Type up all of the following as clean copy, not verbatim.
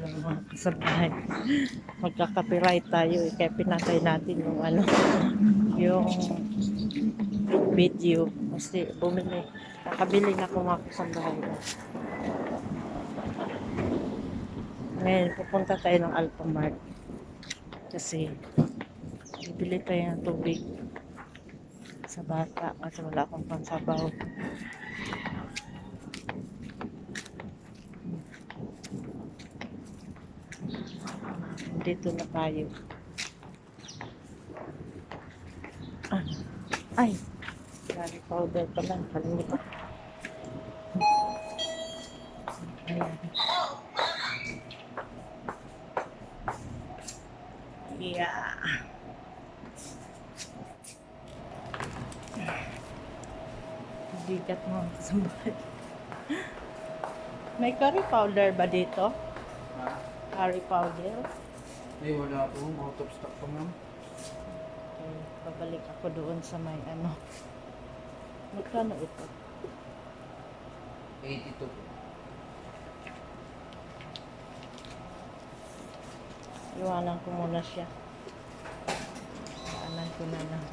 mga kasabahay. Magka-copyright tayo eh, kaya pinatay natin yung ano, yung video kasi nakabili na ako mga kasabahay. Ngayon pupunta tayo ng Alphamart kasi bibili tayo ng tubig sa bata kasi wala akong pansabaw. Dito na tayo. Ay, garlic powder pala, kalimutan. Ayan. Yeah. Bigat mo sa bahay. May curry powder ba dito? Curry powder? Ay, wala po. Out of stock pa ma'am. Okay, babalik ako doon sa may ano. Magkano ito? 82 po. Iwanan ko muna siya. Iwanan ko na lang.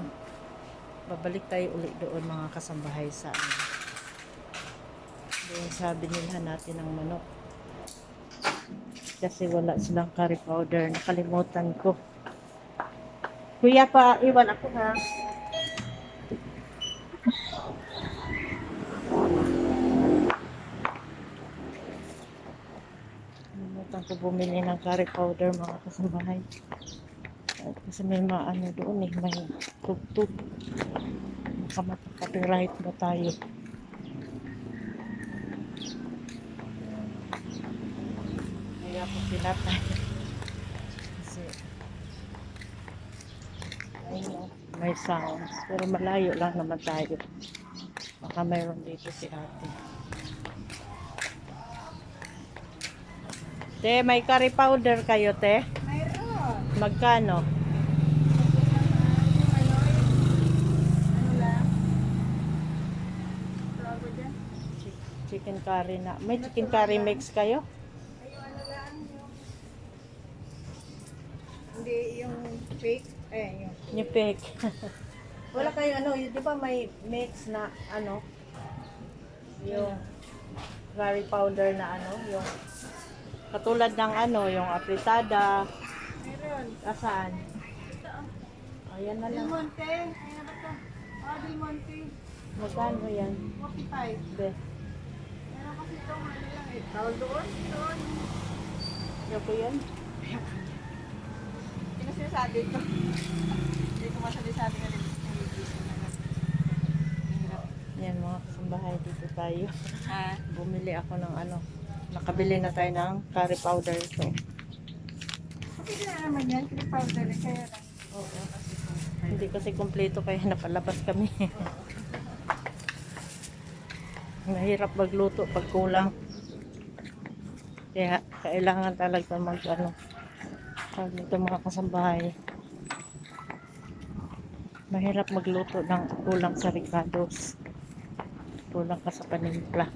Babalik tayo ulit doon mga kasambahay sa ano. Doon sa binilhan natin ng manok. Kasi wala silang curry powder. Nakalimutan ko. Kuya pa, iwan ako ha. Nakalimutan ko bumili ng curry powder mga kasambahay. Kasi may maano doon eh, may tugtog. Baka makaka-copyright ba tayo? Kaya ako pinatay. Kasi ayun, may sounds. Pero malayo lang naman tayo. Baka mayroon dito si ate. Te, may curry powder kayo, te? Mayroon. Magkano? Chicken curry na. May chicken curry mix kayo? Hindi yung fake. Yung Yung fake. Wala kayo ano, di ba may mix na ano? Yung curry powder na ano, yung katulad ng ano, yung apritada. Mayroon. Asaan? Ayan na Del lang. Monte. Ayun na ba ito? Del Monte. Magkano yan? 45. Be. Meron kasi ito, ano lang eh. Tawag doon. Doon. Yung ko yan? Hindi ko sinasabi ito. Hindi ko masabi-sabi nga rin. Yan mga kasambahay, dito tayo. Ha? Bumili ako ng ano. Nakabili na tayo ng curry powder ito. Okay na naman yan. Clip powder. Kaya lang. Oo. Hindi kasi kumpleto kaya napalabas kami. Mahirap magluto pag kulang. Kaya kailangan talaga mag ano. Dito mga kasambahay. Mahirap magluto ng kulang sa ricados. Kulang ka sa panimpla.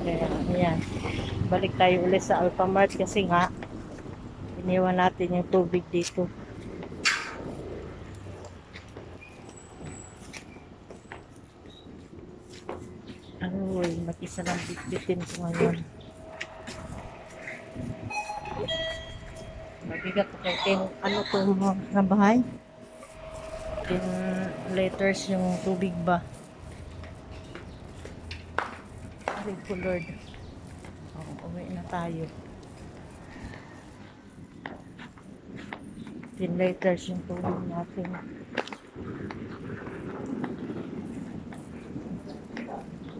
Kaya ayan. Balik tayo ulit sa Alphamart kasi nga iniwan natin yung tubig dito. Aroy, mag-isa lang bitbitin ko ngayon. Mabigat ko kay ano to mga kabahay? 10 liters yung tubig ba? Thank you Lord. Uwi na tayo. 10 liters yung tubig natin.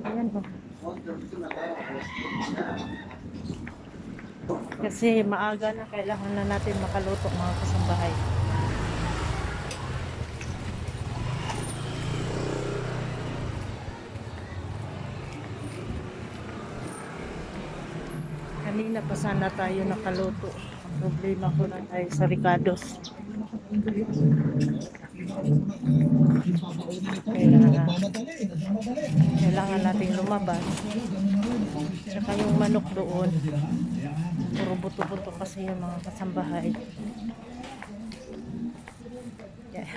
Ayan o. Kasi maaga na kailangan na natin makaluto mga kasambahay. Kanina pa sana tayo nakaluto. Ang problema ko na tayo sa ricados. Kailangan nating lumabas. Tsaka yung manok doon, puro buto-buto kasi yung mga kasambahay. Yeah.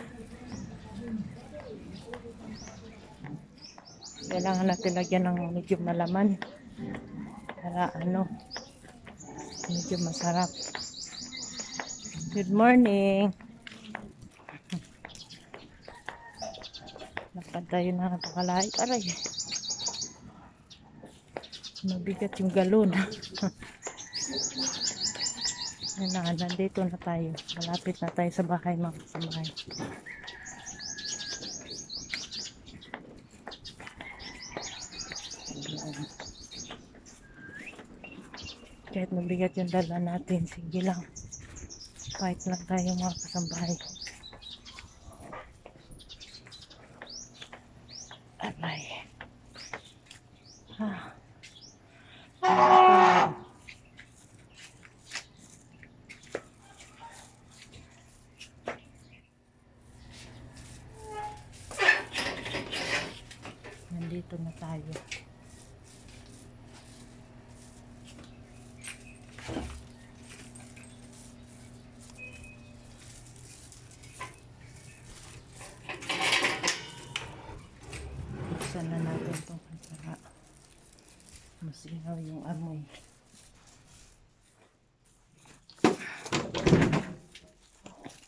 Kailangan natin lagyan ng medyo malaman para ano, medyo masarap. Good morning. Lakad tayo na napakalayo. Aray. Mabigat yung galon. Yan na, nandito na tayo. Malapit na tayo sa bahay, mga kasambahay. Kahit mabigat yung dala natin, sige lang. Fight lang tayo, mga kasambahay. Aray. Ah. Nandito na tayo. Buksan na natin itong para masinaw yung amoy.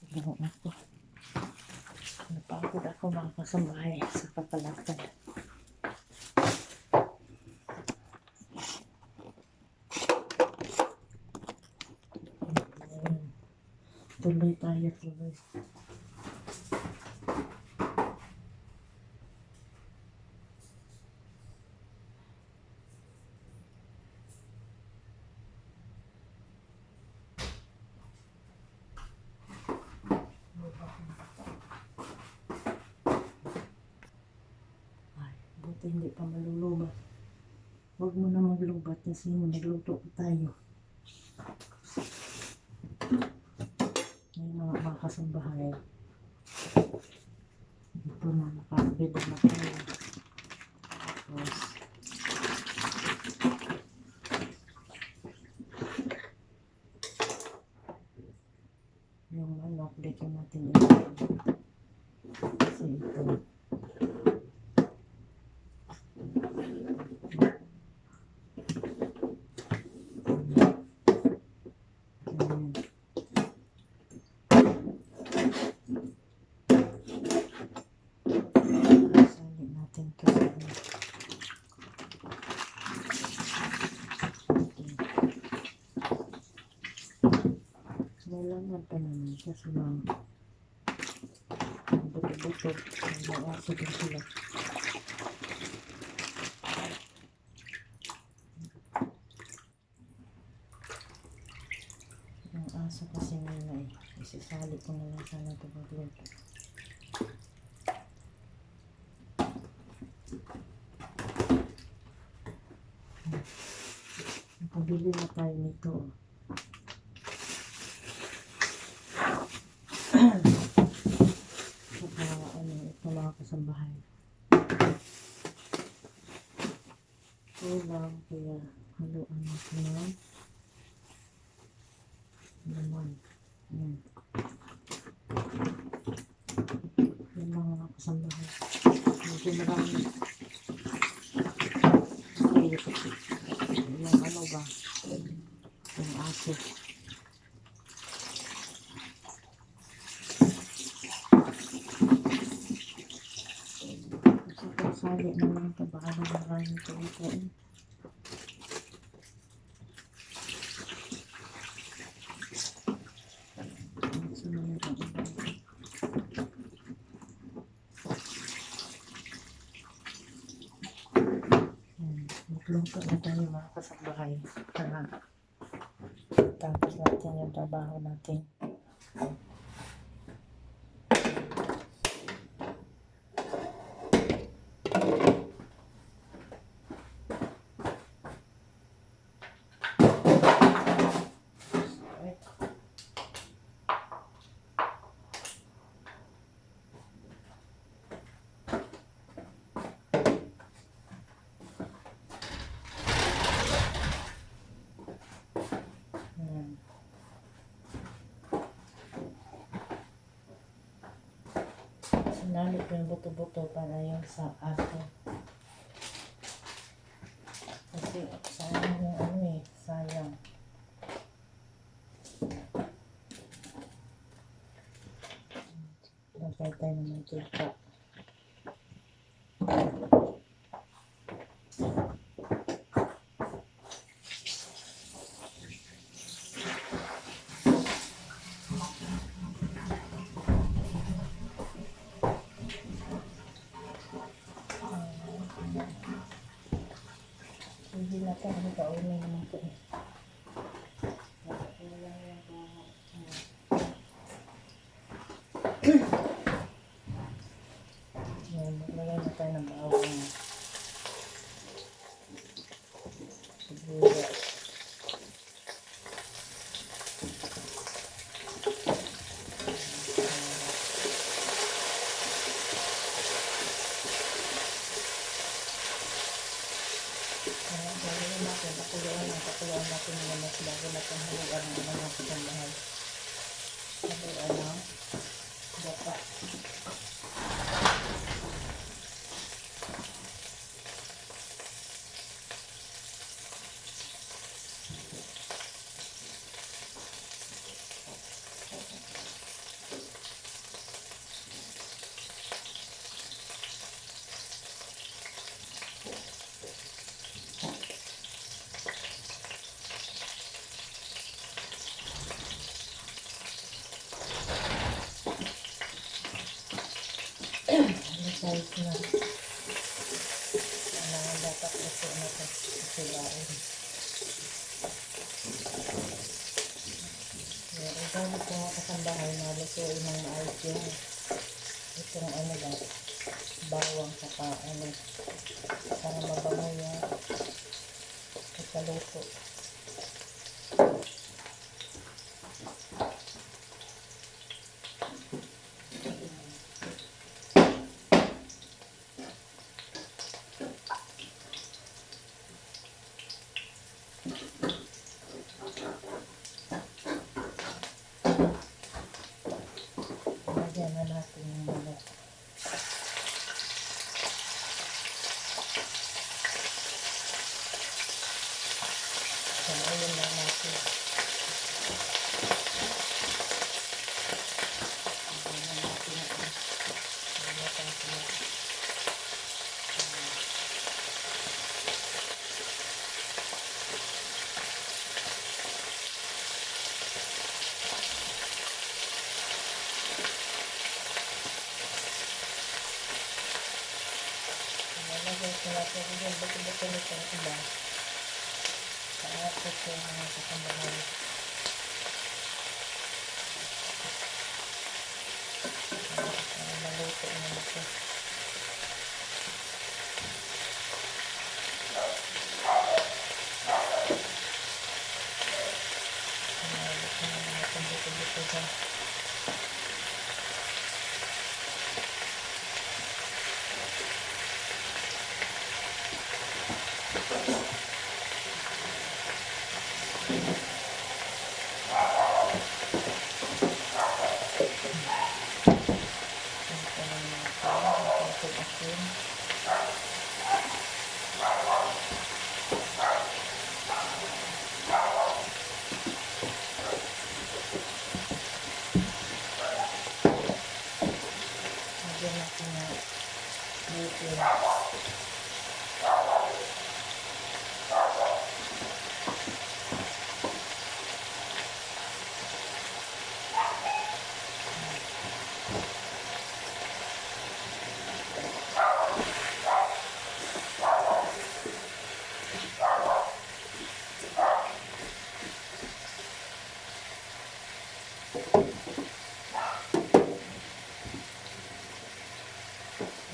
Tignan ako. Napagod ako, mga kasambahay, sa kakalakad. Tuloy tayo, tuloy. Ay, buti hindi pa malulubat. Huwag mo na maglubat kasi magluto pa tayo. Ngayon mga kasambahay. Ito na, nakabili na tayo. Tapos, yung manok, dito natin ilagay. Kasi ito. Kailangan pa naman kasi mga buto-buto ang maasa din sila. Ang aso kasi nila isasali ko na lang sana ito magluto. Nakabili na tayo nito. Ito mga kasambahay. Kulang, kaya haluan natin ng naman. Yan lang mga kasambahay. Medyo marami. Yung ano ba? Yung aso. Sali na lang ito. Baka na maraming ito ito. Magluto na tayo mga kasambahay. Tapos natin yung trabaho natin. Nalot yung buto-buto para yung sa ato. Kasi sayang yung ano eh, sayang. Lagay tayo ng mantika. Hindi na ito, ano ka, ulo naman ito eh. Yan, maglagay na tayo ng bawang. Sibuyas. Pakuluan natin yung mas bago natin haluan ng mga kasambahay. Haluan ng gata. Size na kailangan dapat ito natin sisilain. Ang gamit ko mga kasambahay na lutuin ng maayos yung itong ano lang, bawang saka ano, para mabango yung ikaluto. Lagyan na natin yung manok. So, ayun na natin. Ayun na natin ito. Ayun na natin. Nalagay ko natin yung buto-buto nito ng iba. Tapos yung mga kasambahay. Para maluto na ito. Nalagay na natin buto-buto dyan. Lagyan natin na butil.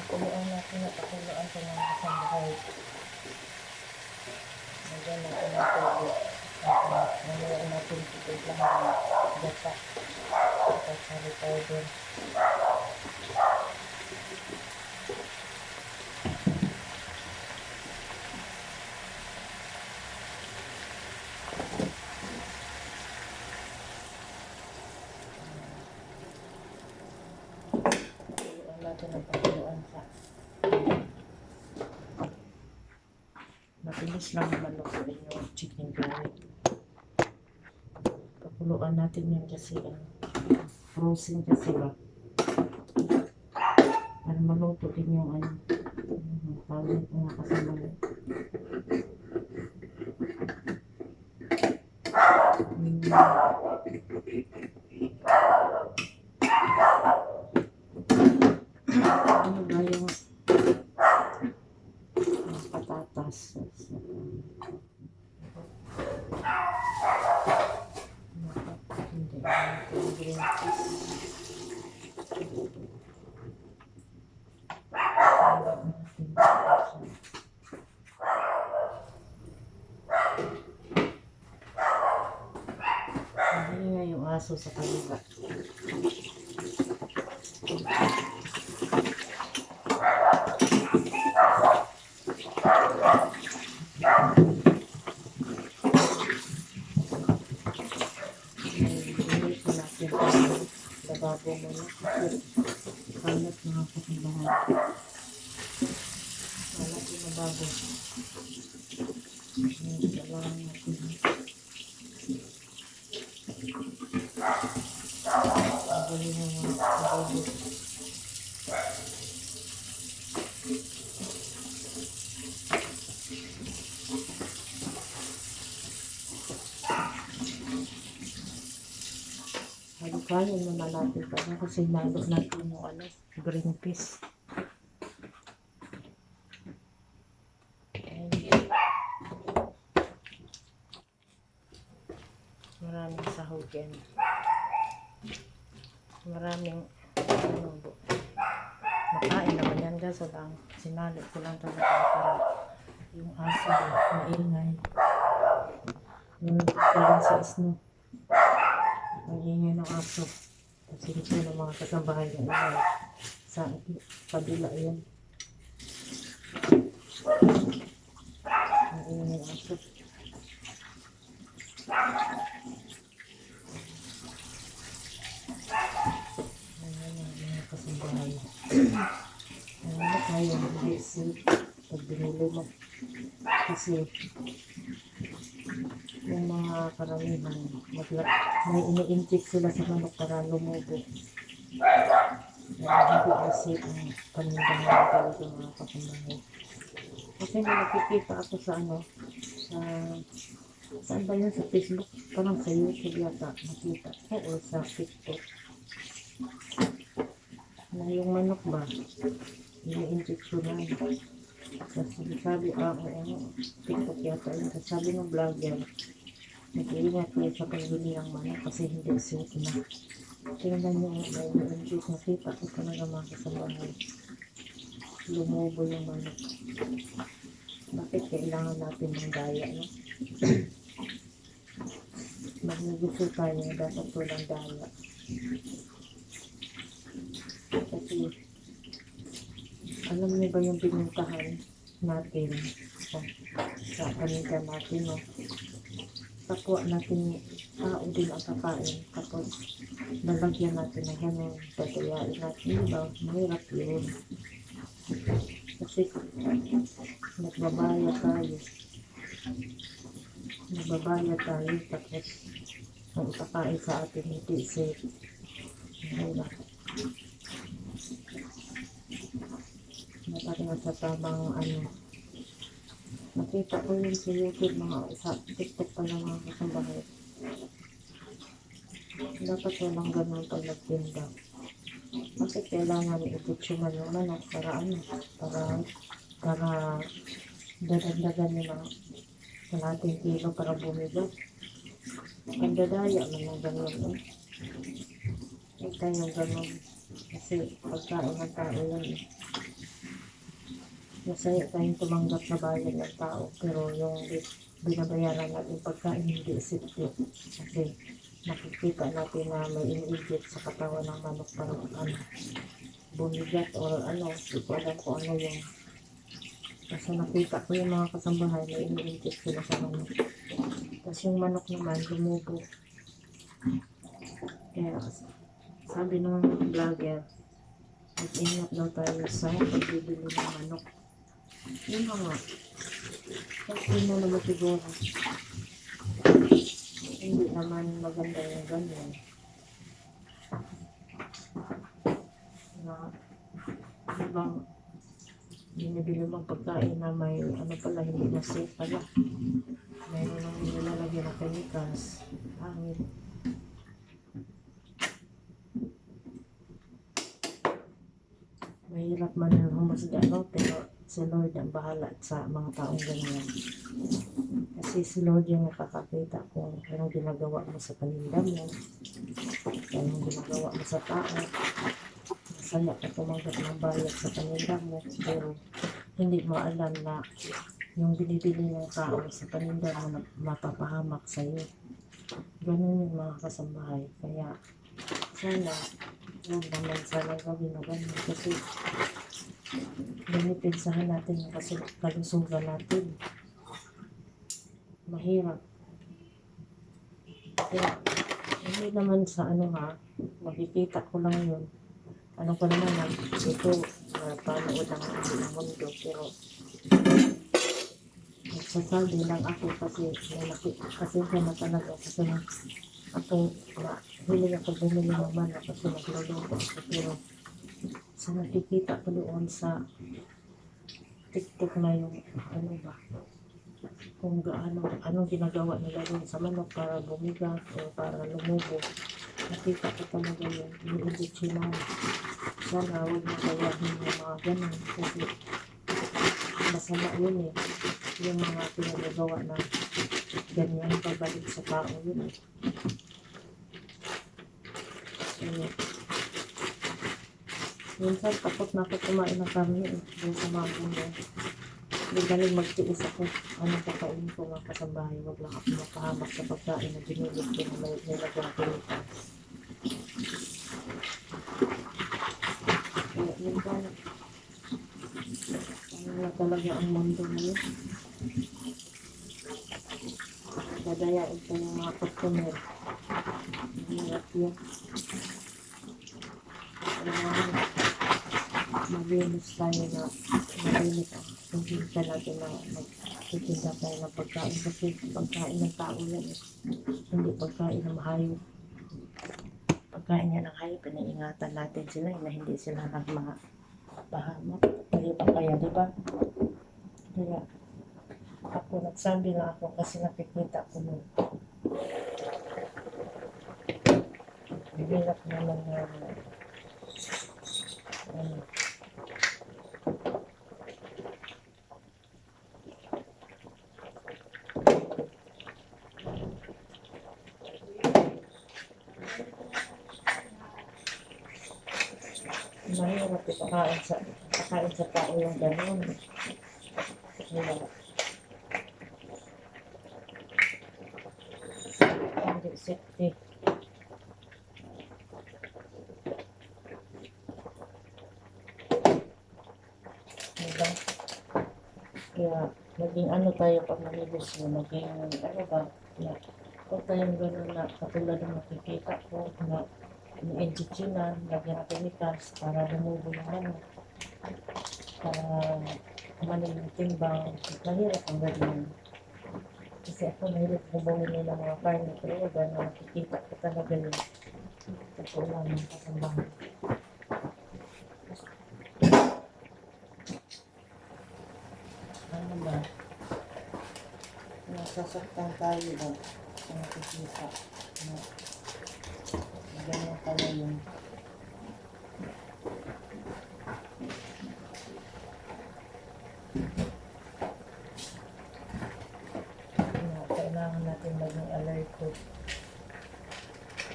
Pakuluan natin at pakuluan sa mga kasambahay. Lagyan natin ang tubig. Naluan natin tubig lang ng gata. At curry powder. Pakuluan natin Matinis lang naman yung chicken curry. Pakuluan natin yan kasi frozen kasi ba. Para maluto din yung tawag ko nga kasama yun. Ano ba yung patatas? Hindi yung green peas. Ano nga yung aso sa kanila? Lababo mo na kasi kalat mga kasambahan. Kalat yung lababo. Kailangan natin. Magaling na mga lababo. Kanin muna natin pa kasi nalo natin yung green peas. Maraming sahog yan. Maraming makain naman yan guys. So lang, sinalo ko lang talaga para yung aso maingay. Yung kalang sa isno. Ang ingay ng aso. Kasi ito ng mga kasambahay ng ingay. Sa kabila yan. Ang ingay ng aso. Ayan ang mga kasambahay. Ayan na tayo. Pag binili mo. Kasi yung mga karamihan may ini-inject sila sa manok para lumubo. Hindi kasi ang panindahan talaga mga kasambahay. Kasi nakikita ako sa saan ba yun? Sa Facebook? Parang sa YouTube yata nakita ko o sa TikTok na yung manok ba ini-injectionan. Kasi sabi TikTok yata yun. Sabi ng vlogger nag-iingat kayo sa pagbili ng manok kasi hindi safe na. Tingnan nyo may inject nakita ko talaga mga kasambahay. Lumubo yung manok. Bakit kailangan natin ng daya, no? Magnegosyo tayo, dapat walang daya. Kasi, alam niyo ba yung binintahan natin sa paninda natin, no? Kapwa natin tao din ang kakain. Tapos, nalagyan natin na gano'n, tatayain natin, diba? Mahirap yun. Kasi, nagbabayad tayo, tapos, ang ipakain sa atin, hindi safe. Mahirap. Dapat nga sa tamang nakita ko yun sa YouTube, sa TikTok pa ng mga kasambahay. Dapat walang ganun pag nagtinda. Kasi kailangan i-butsuman yung manok para dadagdagan nyo ng kalating kilo para bumigat. Ang dadaya man ng ganun. Huwag tayong ganun. Kasi pagkain ng tao yan. Masaya tayong tumanggap na bayad ng tao, pero yung binabayaran natin pagkain hindi safety. Kasi nakikita natin na may in-inject sa katawan ng manok para bumigat or hindi ko alam kung ano yung. Kasi nakita ko yung mga kasambahay may in-inject sila sa manok. Tapos yung manok naman lumubo. Kaya sabi ng vlogger, mag-ingat daw tayo sa pagbibili ng manok. Yun nga. Kasi mo naman siguro. Hindi naman maganda yung ganyan. Na, ibang binibili mong pagkain na may ano pala, hindi na safe pala. Mayroon nang nilalagyan ng chemicals. Hangin. Mahirap man yung humasga, no? Pero si Lord ang bahala sa mga taong ganyan. Kasi si Lord yung nakakakita kung anong ginagawa mo sa paninda mo, anong ginagawa mo sa tao. Masaya ka tumanggap ng bayad sa paninda mo, pero hindi mo alam na yung binibili ng tao sa paninda mo na mapapahamak sa'yo. Ganun yung mga kasambahay. Kaya sana, huwag naman sana gawin na ganun. Kasi binipinsahan natin yung kalusugan natin. Mahirap. Kaya, hindi naman sa ano ha, makikita ko lang yun. Ano ko naman, ito, panood ang mundo, pero nagsasabi lang ako kasi kasi na talaga kasi ako na hilig ako bumili ng mana kasi nagluluto ako, pero sa nakikita ko doon sa TikTok na yung ano ba, kung gaano anong ginagawa nila doon sa manok para bumigat o para lumubo. Nakita ko talaga yun, yung injection. Sana huwag na gayahin yung mga ganun kasi masama yun eh. Yung mga pinagagawa na ganyan pabalik sa tao yun eh. So, minsan takot na ako kumain ng karne eh, doon sa mga ganyan. Hindi galing magtiis ako. Anong kakainin ko mga kasambahay, wag lang ako mapahamak sa pagkain na binulit ko na may nilagyan pilitas. Kaya yun ba, ano na talaga ang mundo ngayon. Dadayain ko yung mga customer. Mahirap yun. Malinis tayo na malinis ang pagkinta natin na magkikinta tayo ng pagkain kasi pagkain ng tao yan eh. Hindi pagkain ng hayop. Pagkain yan ng hayop, pinaingatan natin sila na hindi sila nagmahamak. Hindi pa kaya, di ba? Kaya ako nagsabi na ako kasi nakikita ko mo. Hirap naman na mahirap ipakain sa tao yung gano'n. Hindi safety. Diba? Kaya naging ano tayo pag nanegosyo, naging ano ba, na kung tayong gano'n na katulad ng nakikita ko na ni-injection na, lagyan ng chemicals para removo yung ano, para kumanin yung timbang. Mahirap ang ganyan. Kasi ako mahirap bumili ng mga karne, pero wag na nakikita ko talaga yun. Kasi wala ng kasambahan. Ano ba? Nasasaktan tayo ba sa nakikita na ganyan pala yun. Kailangan natin maging alerted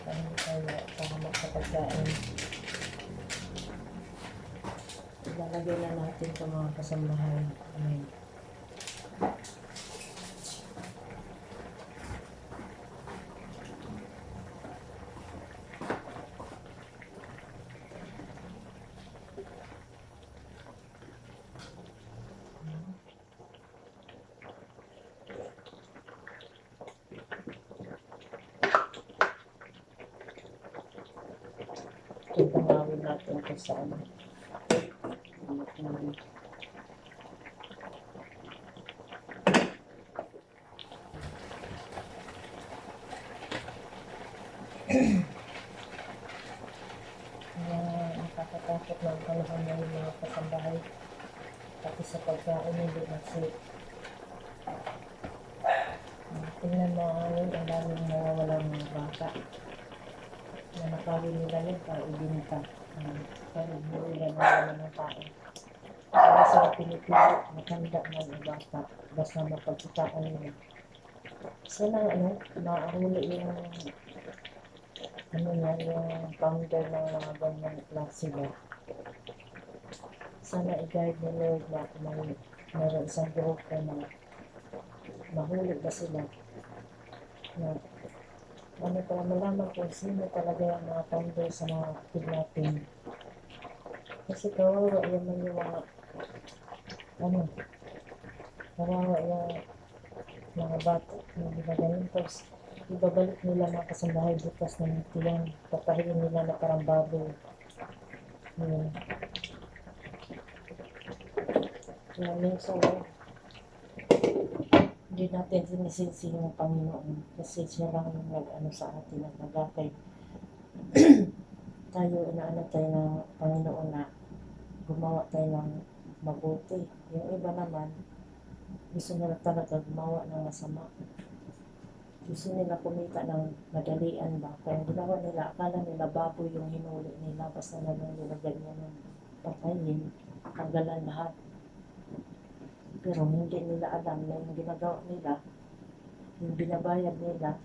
para hindi tayo pahamak sa pagkain. Ilalagay na natin sa mga kasambahay. Amen. Tutunawin natin ito sa ano. ng panahon ng mga kasambahay. Pati sa pagkain hindi na-safe. Tingnan mo ngayon, ang daming nawawalang mga bata. Na nakawin nila yun para ibinta. Para nila nawawalan ng tao. Kaya sa pinipili, matanda ng bata. Basta mapagkitaan nila. Sana maahuli yung yung founder ng mga ganyang klase ba. Sana i-guide ni Lord na mayroon isang grupo na mahuli ba sila na para malaman kung sino talaga yung mga founder sa mga kidnapping. Kasi kawawa yung mga kawawa yung mga bata na ginagaling. Tapos ibabalik nila mga kasambahay bukas ng tiyan. Papahiin nila na parang baboy. Yun. Kaya minsan hindi natin sinisisi yung Panginoon kasi siya lang yung nag-ano sa atin at nagakay. Tayo tayo ng Panginoon na gumawa tayo ng mabuti. Yung iba naman gusto nila talaga gumawa ng masama. Gusto nila kumita ng madalian ba? Kaya ginawa nila, akala nila baboy yung hinuli nila, basta na lang nila ganyan ng patayin, tanggalan lahat. Pero hindi nila alam na yung ginagawa nila, yung binabayad nila,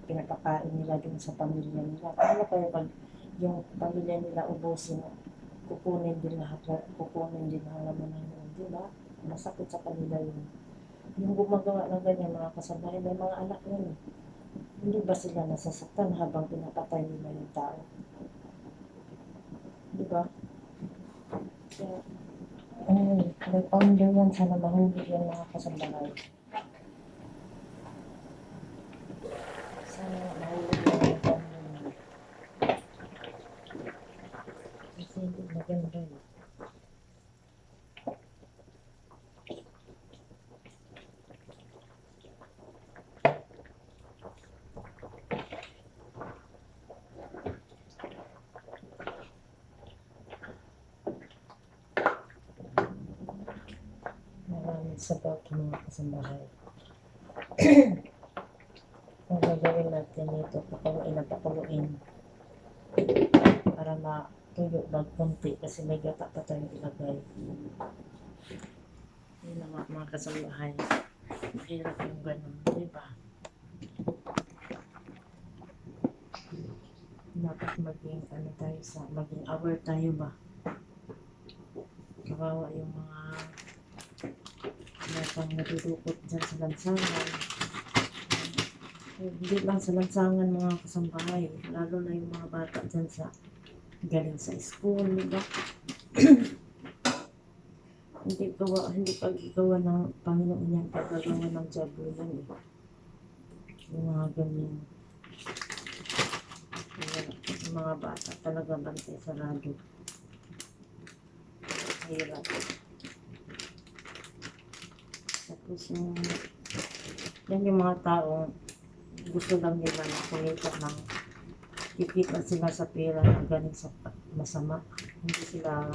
pinapakain nila dun sa pamilya nila. Paano kaya pag yung pamilya nila ubusin, kukunin din lahat, kukunin din ang laman ng yun, di ba? Masakit sa kanila yun. Yung gumagawa ng ganyan mga kasambahay, may mga anak yun. Hindi ba sila nasasaktan habang pinapatay nila yung tao? Di ba? Kaya, may founder yan, sana mahuli yan mga kasambahay. Sana mahuli yan yung founder yan. Kasi hindi maganda yun. Sa mga kasambahay. Ang gagawin natin ito, pakuluin para matuyo konti kasi may gata pa tayong ilagay. Yun na mga kasambahay. Mahirap yung ganun, diba? Dapat maging maging aware tayo ba? Kawawa yung mga pang nadudukot dyan sa lansangan. Hindi lang sa lansangan mga kasambahay, lalo na yung mga bata dyan galing sa school, diba? hindi pag-igawa ng Panginoon yan, pag-agawa ng Diablo yan eh. Yung mga ganyan. Yung mga bata talaga bantay sarado. Hirap. Tapos yan yung mga taong gusto lang nila na kumita ng kikita sila sa pera na galing sa masama. Hindi sila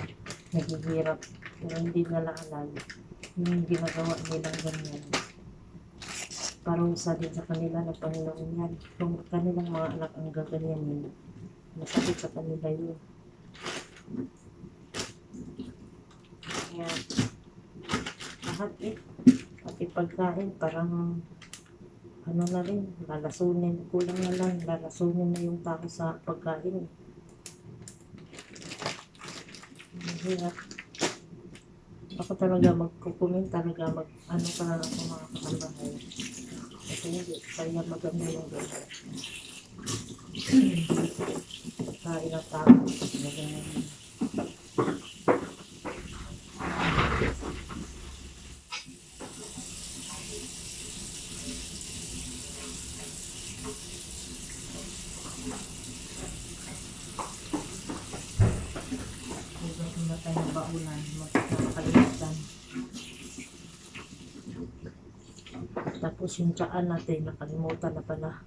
naghihirap pero hindi nila alam yung ginagawa nilang ganyan. Parang isa din sa kanila na Panginoon yan. Kung kanilang mga anak ang gaganyanin, masakit sa kanila yun. Kaya lahat pati pagkain parang na rin, lalasunin, kulang na lang, lalasunin na yung tao sa pagkain. Mahirap. Ako talaga magkukumin, talaga para ako mga kasambahay. Kasi hindi, kaya maganda yung gano'n. Pagkain ang tao, ganyan. Tayo ng baulan, magkakalimutan. Tapos yung tsaan natin, nakalimutan na pala.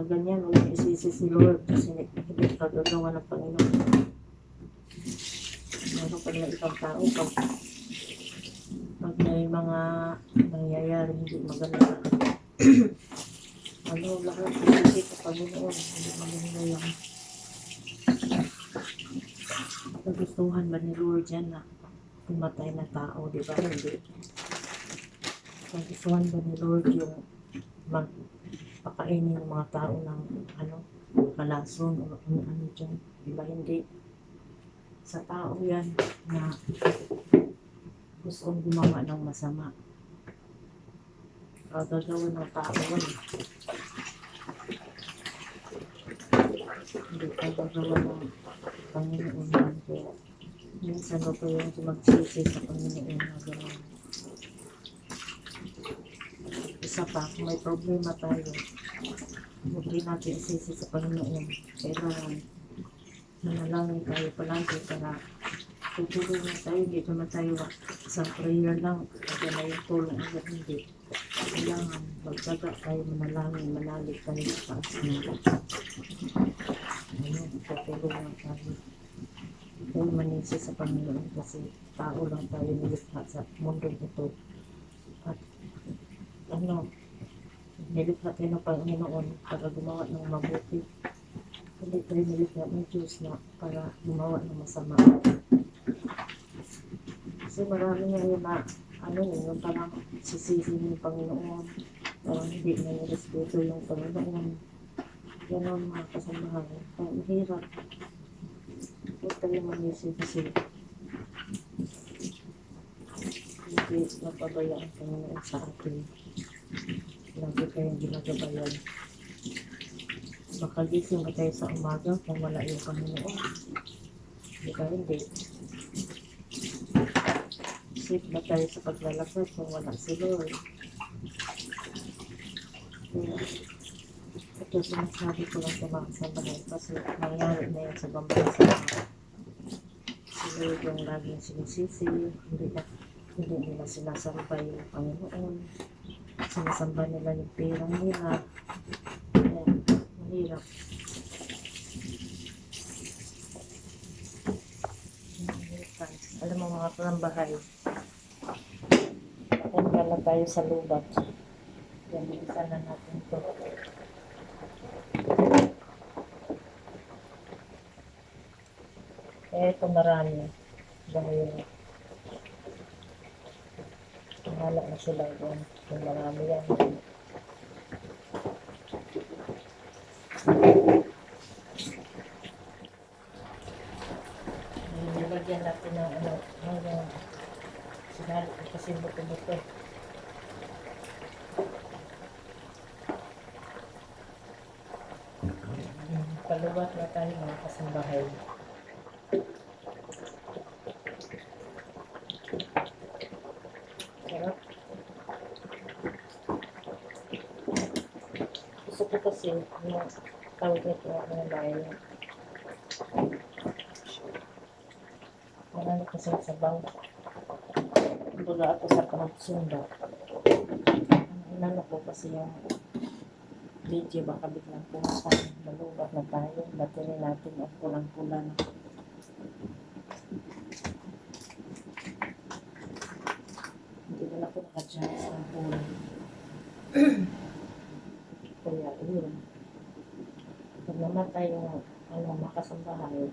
ganyan, huwag niyo isisi si Lord kasi hindi kagagawa ng Panginoon. Meron pa na ibang tao pag may mga nangyayari hindi maganda. Lahat isisi sa Panginoon, hindi maganda yung nagustuhan ba ni Lord yan na pumatay na tao, di ba? Hindi. Nagustuhan ba ni Lord yung magpakainin ng mga tao ng kalason o ano dyan? Di ba? Hindi. Sa tao yan na gustong gumawa ng masama. Gagawin ng tao yan. Hindi gagawa ng Panginoon yan. Kaya minsan mo po yung magsisi sa Panginoon na gano'n. Isa pa, kung may problema tayo, huwag din natin isisi sa Panginoon. Kailangan manalangin tayo palagi para tutulungan tayo. Hindi naman tayo isang prayer lang. Kasi na yung tulong agad hindi. Kailangan magtaga tayo manalangin, manalig tayo sa taas na. Tutulungan tayo. Tayo manisi sa Panginoon kasi tao lang tayo nilikha sa mundo ito. At nilikha tayo ng Panginoon para gumawa ng mabuti. Hindi tayo nilikha ng Diyos na para gumawa ng masama. Kasi marami ngayon na yung parang sisisi ng Panginoon. Parang hindi na nirespeto yung Panginoon. Ganon mga kasamahan. Kaya mahirap. Huwag tayo manisi kasi hindi napabaya ang Panginoon sa atin. Lagi tayong ginagabayan. Makagising ba tayo sa umaga kung wala yung Panginoon? Hindi ka hindi. Safe ba tayo sa paglalakad kung wala si Lord? Kaya, ito sinasabi ko lang sa mga kasamahan kasi nangyari na yan sa bambansa. Si Lord yung laging sinisisi, hindi nila sinasamba yung Panginoon. Sinasamba nila yung pirang nila. Kaya, mahirap. Alam mo mga kalambahay, punta na tayo sa lubat. Yan, bilisan na natin ito. Ito marami. Dahil nahala na sila doon. Kung marami yan. Nilagyan natin ng hanggang sinali ko kasi buto-buto. Paluwat na tayo mga kasambahay. Sarap. Gusto ko kasi yung tawag nito ang bahay. Marami kasi sa sabaw. Baga ako sa pagsunda. Inano ko kasi yung video baka biglang pumasan. Malubat na tayo. Battery natin at pulang-pula na. Hindi na ako naka-charge ng phone. Kaya yun. Pag namatay yung makasambahay,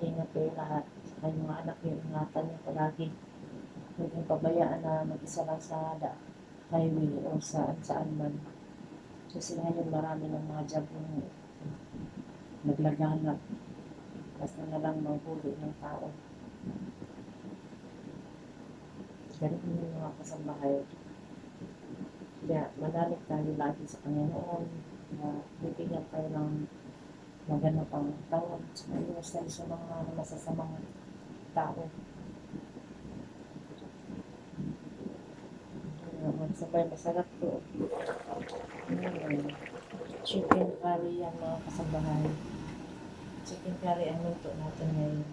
ingat kayo lahat. Sa mga anak yung ingatan niyo palagi. Huwag yung pabayaan na mag-isa lang sa highway o saan man. Kasi ngayon marami ng mga job yung naglaganap. Basta na lang mahuli ng tao. Ganun yung mga kasambahay. Kaya manalig tayo lagi sa Panginoon na bibigyan tayo ng maganda pang tawad sa iwas tayo sa mga masasamang tao. Magsabay masarap to. Chicken curry yan mga kasambahay. Chicken curry ang luto natin ngayon.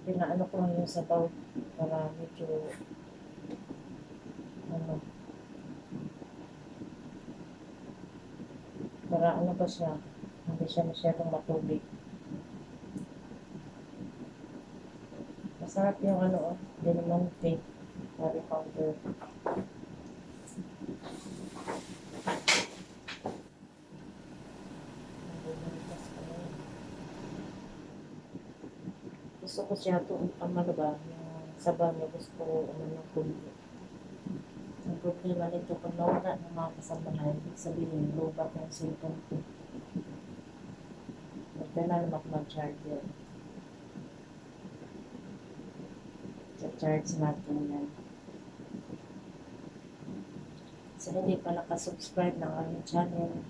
Pinaano ko lang yung sabaw para medyo Para ano ba siya, hindi siya masyadong matubig. Masarap yung ano, dinamonte, curry powder. Nabubuntas ko na yun. Gusto ko siya itong ano ba, yung sabaw niya gusto ko ng kundi. Ang problema nito, kung nawala ng mga kasamahan, ibig sabihin, lobat ng cellphone ko. Magdala naman ako mag-charger. Sa-charge natin yan. Sa hindi pa nakasubscribe ng aming channel,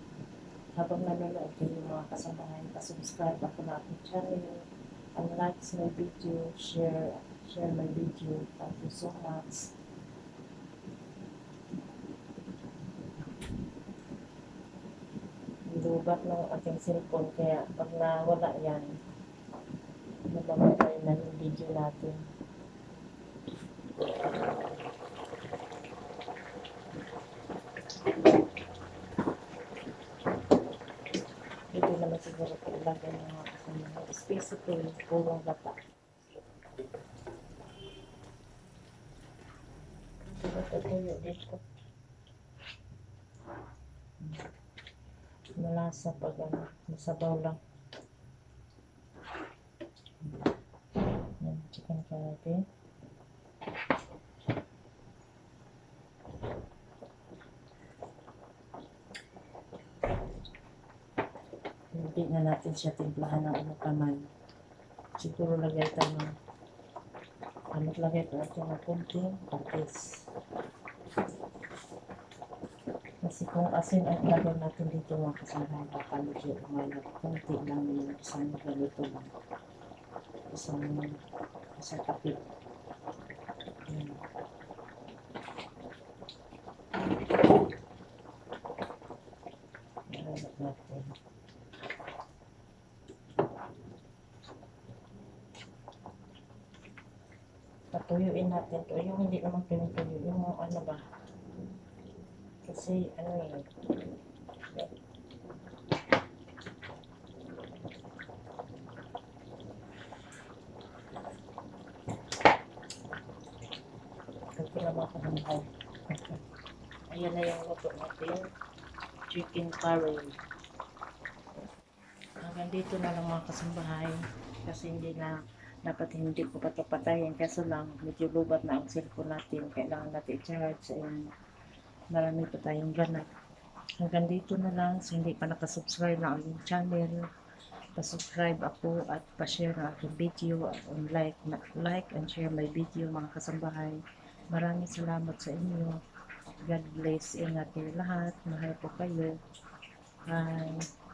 habang nanonood kayo mga kasamahan, pasubscribe ako na aking channel. And like my video, share my video. Thank you so much. Lubat ng ating cellphone, kaya pag nawala yan, namamatay na yung video natin. Hindi naman siguro ko ilagay ng mga kasama. Specifically, pulong gata. Ito tuyo dito. Malasa pag ano, masabaw lang. Yan, chicken curry. Hindi na natin siya timplahan ng ano kamay. Siguro lagay tayo ng lagay tayo ng kunting patis. Kasi kung asin ang ilagay natin dito mga kasama, baka medyo umalat. Kunti lang yung isang ganito lang. Isang kapit. Yan. Ilalat natin. Patuyuin natin to. Yung hindi naman pinutuyo. Yung ano ba? Kasi ano eh. Ito naman ako ng high. Ayan na yung luto natin. Chicken curry. Hanggang dito na lang mga kasambahay. Kasi dapat hindi ko patapatayin. Kaso lang, medyo lubat na ang cellphone natin. Kailangan natin i-charge. Ayan. Marami pa tayong ganap. Hanggang dito na lang. So, hindi pa nakasubscribe na aking channel. Pa-subscribe ako at pa-share na aking video. And like and share my video mga kasambahay. Maraming salamat sa inyo. God bless. Ingat kayo lahat. Mahal po kayo. Bye.